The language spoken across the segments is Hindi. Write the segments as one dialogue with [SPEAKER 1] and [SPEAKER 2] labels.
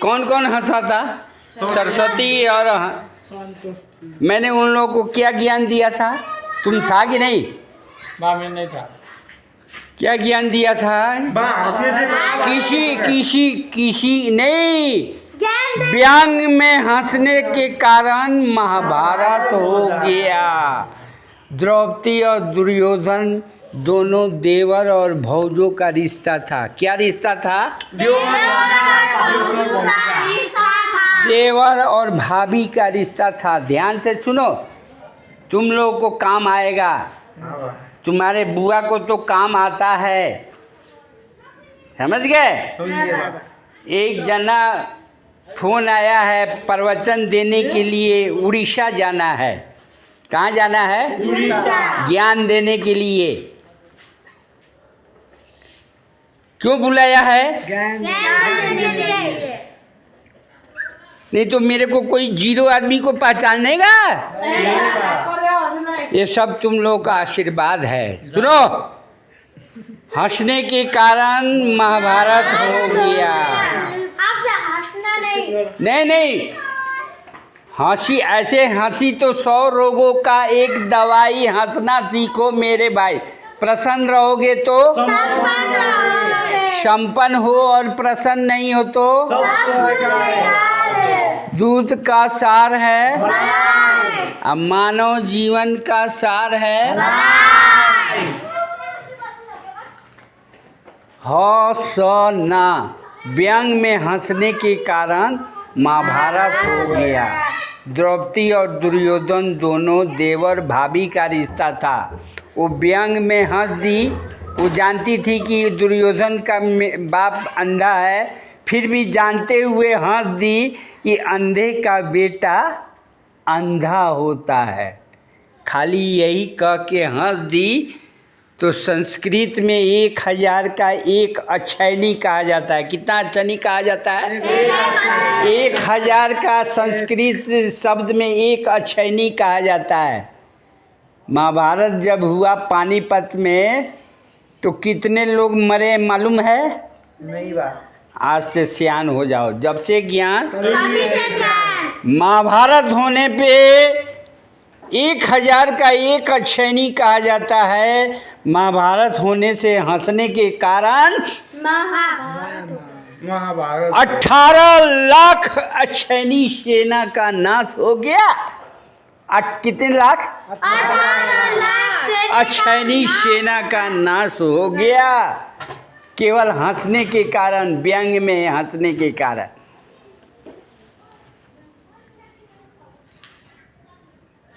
[SPEAKER 1] कौन कौन हंसा था? सरस्वती और मैंने उन लोगों को क्या ज्ञान दिया था? तुम था कि नहीं?
[SPEAKER 2] मैं नहीं था।
[SPEAKER 1] क्या ज्ञान दिया था? किसी नहीं। व्यंग में हंसने के कारण महाभारत हो गया। द्रौपदी और दुर्योधन दोनों देवर और भौजों का रिश्ता था। क्या रिश्ता था? देवर और भाभी का रिश्ता था। ध्यान से सुनो, तुम लोगों को काम आएगा। तुम्हारे बुआ को तो काम आता है, समझ गए? एक जना फोन आया है प्रवचन देने के लिए, उड़ीसा जाना है। कहाँ जाना है? ज्ञान देने के लिए। क्यों बुलाया है? नहीं तो मेरे को कोई जीरो आदमी को पहचानेगा? ये सब तुम लोगों का आशीर्वाद है। सुनो, हंसने के कारण महाभारत हो गया। नहीं, हंसी ऐसे हंसी तो 100 रोगों का एक दवाई। हंसना सीखो मेरे भाई। प्रसन्न रहोगे तो संपन्न हो, और प्रसन्न नहीं हो तो दूध का सार है, अब मानव जीवन का सार है हंसना। व्यंग में हंसने के कारण महाभारत हो गया। द्रौपदी और दुर्योधन दोनों देवर भाभी का रिश्ता था। वो व्यंग में हंस दी। वो जानती थी कि दुर्योधन का बाप अंधा है, फिर भी जानते हुए हंस दी कि अंधे का बेटा अंधा होता है। खाली यही कह के हंस दी। तो संस्कृत में 1000 का एक अक्षैनी कहा जाता है। कितना अक्षैनी कहा जाता है? 1000 का संस्कृत शब्द में एक अक्षैनी कहा जाता है। महाभारत जब हुआ पानीपत में तो कितने लोग मरे मालूम है?
[SPEAKER 2] नहीं बात।
[SPEAKER 1] आज से सियान हो जाओ। जब से ज्ञान, महाभारत होने पे 1000 का एक अक्षैनी कहा जाता है। महाभारत होने से हंसने के कारण
[SPEAKER 2] महाभारत
[SPEAKER 1] 18 लाख अक्षैनी सेना का नाश हो गया। कितने लाख?
[SPEAKER 3] 18 लाख
[SPEAKER 1] अक्षैनी सेना का नाश हो गया, केवल हंसने के कारण, व्यंग में हंसने के कारण।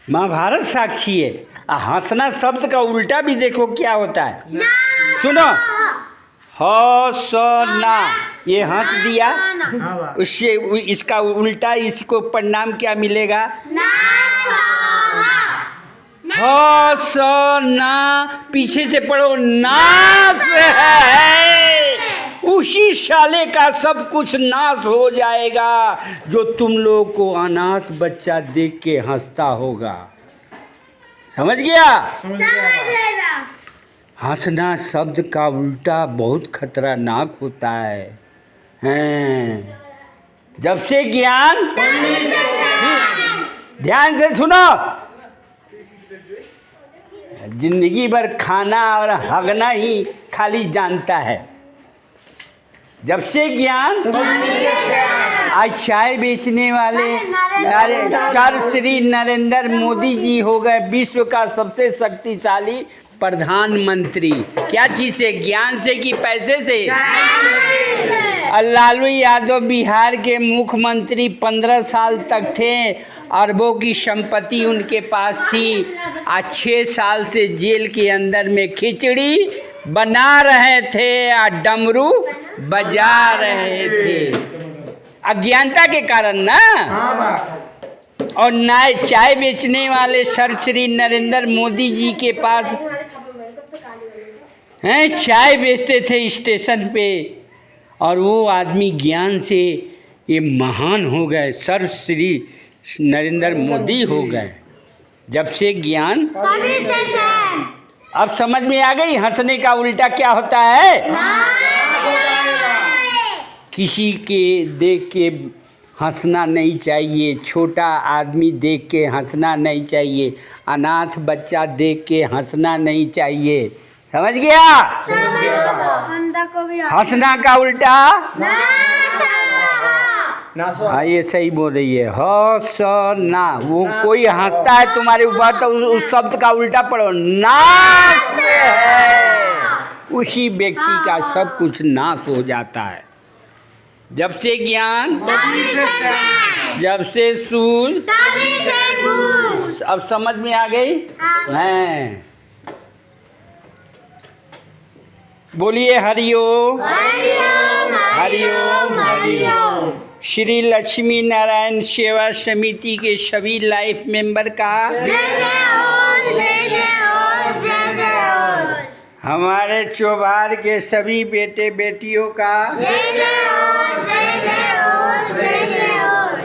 [SPEAKER 1] महाभारत साक्षी है। हंसना शब्द का उल्टा भी देखो क्या होता है। सुनो, हंसना, ये हंस दिया, उससे इसका उल्टा, इसको परिणाम क्या मिलेगा? हंसना, पीछे से पढ़ो, नाश है। उसी साले का सब कुछ नाश हो जाएगा जो तुम लोग को अनाथ बच्चा देख के हंसता होगा। समझ गया? हंसना शब्द का उल्टा बहुत खतरनाक होता है। हैं? जब से ज्ञान, ध्यान से सुनो, जिंदगी भर खाना और हगना ही खाली जानता है। जब से ज्ञान, आज चाय बेचने वाले सर श्री नरेंद्र मोदी जी हो गए विश्व का सबसे शक्तिशाली प्रधानमंत्री। क्या चीज से? ज्ञान से कि पैसे से? और लालू यादव बिहार के मुख्यमंत्री 15 साल तक थे, अरबों की संपत्ति उनके पास थी। आज 6 साल से जेल के अंदर में खिचड़ी बना रहे थे और डमरू बजा रहे थे। अज्ञानता के कारण ना। और ना चाय बेचने वाले सर श्री नरेंद्र मोदी जी के पास हैं, चाय बेचते थे स्टेशन पे, और वो आदमी ज्ञान से ये महान हो गए, सर श्री नरेंद्र मोदी हो गए। जब से ज्ञान, अब समझ में आ गई हंसने का उल्टा क्या होता है? किसी के देख के हंसना नहीं चाहिए, छोटा आदमी देख के हंसना नहीं चाहिए, अनाथ बच्चा देख के हंसना नहीं चाहिए। समझ गया?
[SPEAKER 3] अंधा को भी
[SPEAKER 1] हंसना का उल्टा
[SPEAKER 2] नासो
[SPEAKER 1] हाँ ये सही बोल रही है, हंसना। वो कोई हंसता है तुम्हारे ऊपर तो उस शब्द का उल्टा पढ़ो, नाश है। उसी व्यक्ति का सब कुछ नाश हो जाता है। जब से ज्ञान, जब से सूझ, अब समझ में आ गई हैं? बोलिए हरिओम
[SPEAKER 3] हरिओम
[SPEAKER 1] हरिओम हरिओम। श्री लक्ष्मी नारायण सेवा समिति के सभी लाइफ मेंबर का,
[SPEAKER 3] जय जय हो, जय जय हो, जय जय हो।
[SPEAKER 1] हमारे चौबार के सभी बेटे बेटियों का,
[SPEAKER 3] जय जय हो, जय जय हो, जय जय हो।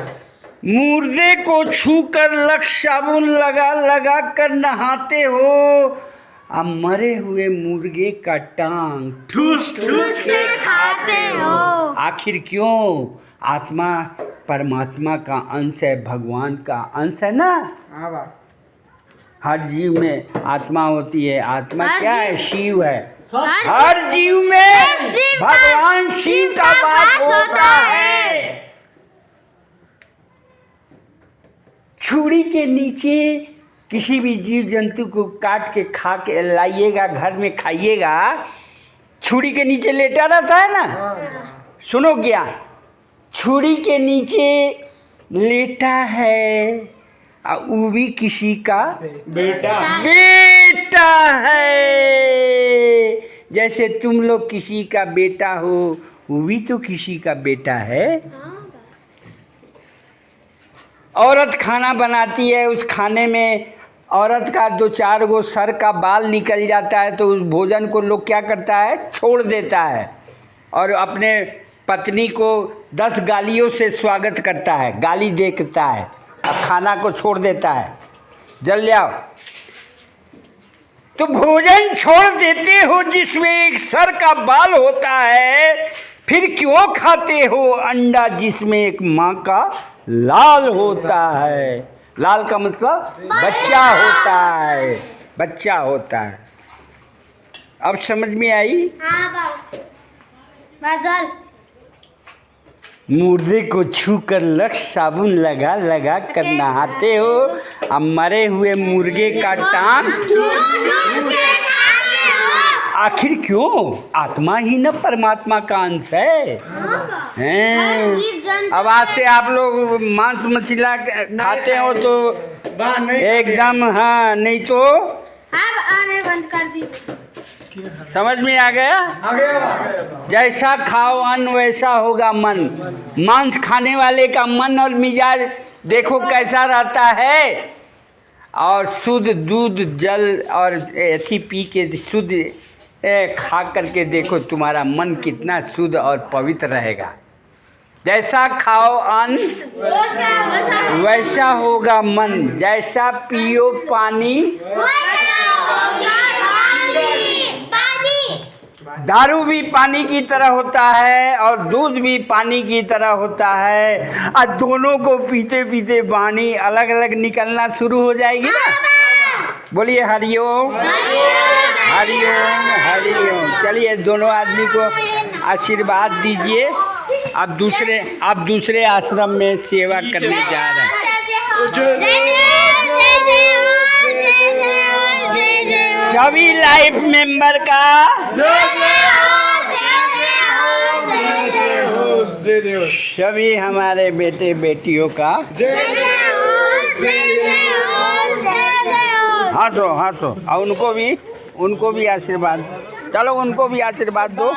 [SPEAKER 1] मुर्दे को छूकर लख साबुन लगा लगा कर नहाते हो, अब मरे हुए मुर्गे का टांग ठूस ठूस के
[SPEAKER 3] खाते हो।
[SPEAKER 1] आखिर क्यों? आत्मा परमात्मा का अंश है, भगवान का अंश है ना।
[SPEAKER 2] हाँ बा
[SPEAKER 1] हर जीव में आत्मा होती है। आत्मा
[SPEAKER 3] हर
[SPEAKER 1] क्या है?
[SPEAKER 3] जीव-
[SPEAKER 1] शिव है।
[SPEAKER 3] हर
[SPEAKER 1] हर जीव में
[SPEAKER 3] शिव का-
[SPEAKER 1] भगवान शिव का वास होता है। छुरी के नीचे किसी भी जीव जंतु को काट के खा के लाइएगा, घर में खाइएगा, छुरी के नीचे लेटा रहता है ना। सुनो क्या, छुरी के नीचे लेटा है और वो भी किसी का
[SPEAKER 2] बेटा
[SPEAKER 1] बेटा है। जैसे तुम लोग किसी का बेटा हो, वो भी तो किसी का बेटा है। औरत खाना बनाती है, उस खाने में औरत का 2-4 गो सर का बाल निकल जाता है, तो उस भोजन को लोग क्या करता है? छोड़ देता है और अपने पत्नी को 10 गालियों से स्वागत करता है, गाली देता है और खाना को छोड़ देता है। जल जाओ। तो भोजन छोड़ देते हो जिसमें एक सर का बाल होता है, फिर क्यों खाते हो अंडा जिसमें एक माँ का लाल होता है? लाल का मतलब बच्चा होता है, बच्चा होता है। अब समझ में आई?
[SPEAKER 3] हाँ बादल।
[SPEAKER 1] मुर्दे को छूकर लक्ष्य साबुन लगा लगा कर नहाते हो, अब मरे हुए मुर्गे का टांग आखिर क्यों? आत्मा ही न परमात्मा का अंश है। हैं? अब आज से आप लोग मांस मछली खाते हो तो
[SPEAKER 2] बा नहीं
[SPEAKER 1] एकदम, हाँ, नहीं तो
[SPEAKER 3] अब आने बंद कर दी।
[SPEAKER 1] समझ में आ गया?
[SPEAKER 2] आ गया बा
[SPEAKER 1] जैसा खाओ अन्न वैसा होगा मन। मांस खाने वाले का मन और मिजाज देखो कैसा रहता है, और शुद्ध दूध जल और एथी पी के शुद्ध खा करके देखो तुम्हारा मन कितना शुद्ध और पवित्र रहेगा। जैसा खाओ अन्न वैसा होगा मन, जैसा पियो पानी, दारू भी पानी की तरह होता है और दूध भी पानी की तरह होता है, और दोनों को पीते पीते वाणी अलग अलग निकलना शुरू हो जाएगी ना। बोलिए हरिओम हरिओम हरिओम। चलिए दोनों आदमी को आशीर्वाद दीजिए। अब दूसरे आश्रम में सेवा करने जा रहे हैं। सभी लाइफ मेंबर का सभी हमारे बेटे बेटियों का हंसो हंसो, और उनको भी आशीर्वाद, चलो उनको भी आशीर्वाद दो।